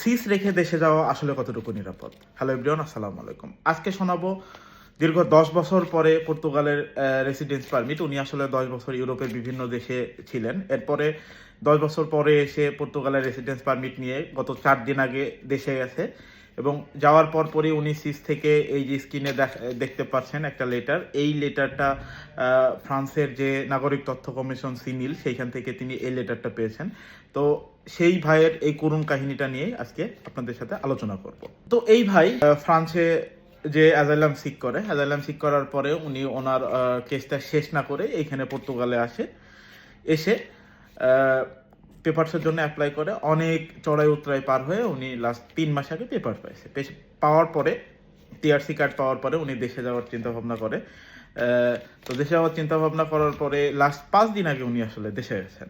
Cis রেখে দেশে যাওয়া আসলে কতটুকু নিরাপদ? হ্যালো এভরিওয়ান, আসসালামু আলাইকুম। আজকে শোনাবো দীর্ঘ ১০ বছর পরে পর্তুগালের রেসিডেন্স পারমিট। উনি আসলে ১০ বছর ইউরোপের বিভিন্ন দেশে ছিলেন। এরপরে ১০ বছর পরে এসে পর্তুগালের রেসিডেন্স পারমিট নিয়ে গত ৪ দিন আগে দেশে গেছে এবং যাওয়ার পরপরই উনি সিস থেকে এই যে স্ক্রিনে দেখতে পাচ্ছেন একটা লেটার। এই লেটারটা ফ্রান্সের যে নাগরিক তথ্য কমিশন সিনিল, সেইখান থেকে তিনি এই লেটারটা পেয়েছেন। তো সেই ভাইয়ের এই করুণ কাহিনীটা নিয়ে আজকে আপনাদের সাথে আলোচনা করব। তো এই ভাই ফ্রান্সে যে অ্যাজাইলাম সিক করার পরে উনি ওনার কেসটা শেষ না করে এইখানে পর্তুগালে এসে পেপারসের জন্য অ্যাপ্লাই করে অনেক চড়াই উতরাই পার হয়ে উনি লাস্ট ৩ মাস আগে পেপার পাইছে। পাওয়ার পরে টিআরসি কার্ড পাওয়ার পরে উনি দেশে যাওয়ার চিন্তা ভাবনা করে। তো দেশে যাওয়ার চিন্তা ভাবনা করার পরে লাস্ট ৫ দিন আগে উনি আসলে দেশে গেছেন।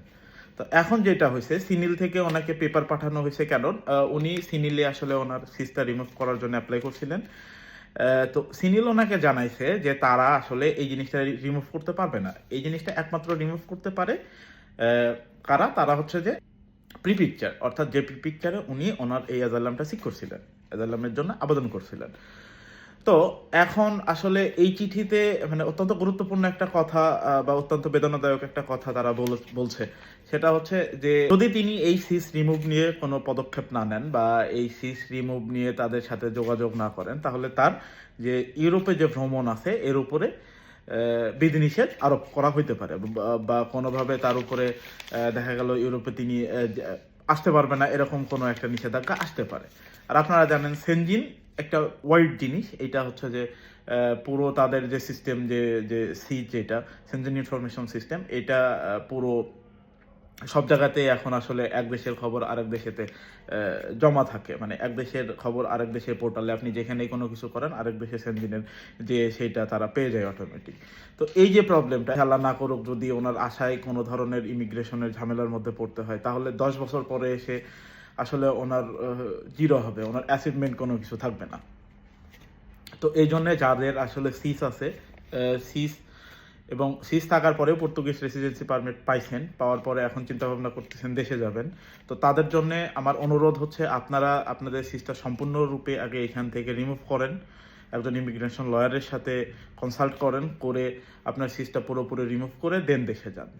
তো এখন যেটা হয়েছে, সিনিল থেকে ওনাকে পেপার পাঠানো হয়েছে, কারণ উনি সিনিলে আসলে ওনার সিসটা রিমুভ করার জন্য অ্যাপ্লাই করছিলেন। তো সিনিল ওনাকে জানাইছে যে তারা আসলে এই জিনিসটা রিমুভ করতে পারবে না। এই জিনিসটা একমাত্র রিমুভ করতে পারে কারা? তারা হচ্ছে যে প্রি পিকচার, অর্থাৎ যে প্রি পিকচারে উনি ওনার এই অ্যাজাইলামটা সিক করছিলেন, অ্যাজাইলামের জন্য আবেদন করছিলেন। তো এখন আসলে এই চিঠিতে মানে অত্যন্ত গুরুত্বপূর্ণ একটা কথা বা অত্যন্ত বেদনাদায়ক একটা কথা তারা বলছে। সেটা হচ্ছে যে যদি তিনি এই সিস রিমুভ নিয়ে কোনো পদক্ষেপ না নেন বা এই সিস রিমুভ নিয়ে তাদের সাথে যোগাযোগ না করেন, তাহলে তার যে ইউরোপে যে ভ্রমণ আছে এর উপরে বিধিনিষেধ আরোপ করা হইতে পারে বা কোনোভাবে তার উপরে দেখা গেল ইউরোপে তিনি আসতে পারবে না, এরকম কোনো একটা নিষেধাজ্ঞা আসতে পারে। আর আপনারা জানেন সেনজিন একটা ওয়াইড জিনিস। এটা হচ্ছে যে পুরো তাদের যে সিস্টেম, যে যেটা সেনজিন ইনফরমেশন সিস্টেম, এটা পুরো সব জায়গাতে এখন আসলে এক দেশের খবর আরেক দেশেতে জমা থাকে। মানে এক দেশের খবর আরেক দেশের পোর্টালে আপনি যেখানেই কোনো কিছু করেন আরেক দেশের সেনজিনের যে সেইটা তারা পেয়ে যায় অটোমেটিক। তো এই যে প্রবলেমটা, আল্লাহ না করুক যদি ওনার আশায় কোনো ধরনের ইমিগ্রেশনের ঝামেলার মধ্যে পড়তে হয়, তাহলে ১০ বছর পরে এসে আসলে ওনার জিরো হবে, ওনার অ্যাচিভমেন্ট কোনো কিছু থাকবে না। তো এই জন্যে যাদের আসলে সিস আছে, সিস এবং সিস থাকার পরেও পর্তুগিজ রেসিডেন্সি পারমিট পাইছেন, পাওয়ার পরে এখন চিন্তা ভাবনা করতেছেন দেশে যাবেন, তো তাদের জন্য আমার অনুরোধ হচ্ছে আপনারা আপনাদের সিসটা সম্পূর্ণরূপে আগে এখান থেকে রিমুভ করেন। একজন ইমিগ্রেশন লয়ারের সাথে কনসাল্ট করেন, করে আপনার সিসটা পুরোপুরি রিমুভ করে দেন দেশে যান,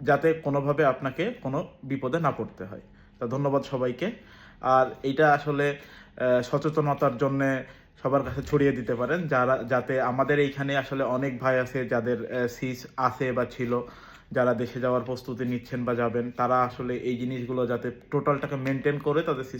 যাতে কোনোভাবে আপনাকে কোনো বিপদে না পড়তে হয়। তা ধন্যবাদ সবাইকে। আর এইটা আসলে সচেতনতার জন্য সবার কাছে ছড়িয়ে দিতে পারেন, যাতে আমাদের এইখানে আসলে অনেক ভাই আছে যাদের সিস আছে বা ছিল, যারা দেশে যাওয়ার প্রস্তুতি নিচ্ছেন বা যাবেন, তারা আসলে এই জিনিসগুলো যাতে টোটালটাকে মেনটেন করে তাদের সিস্টেম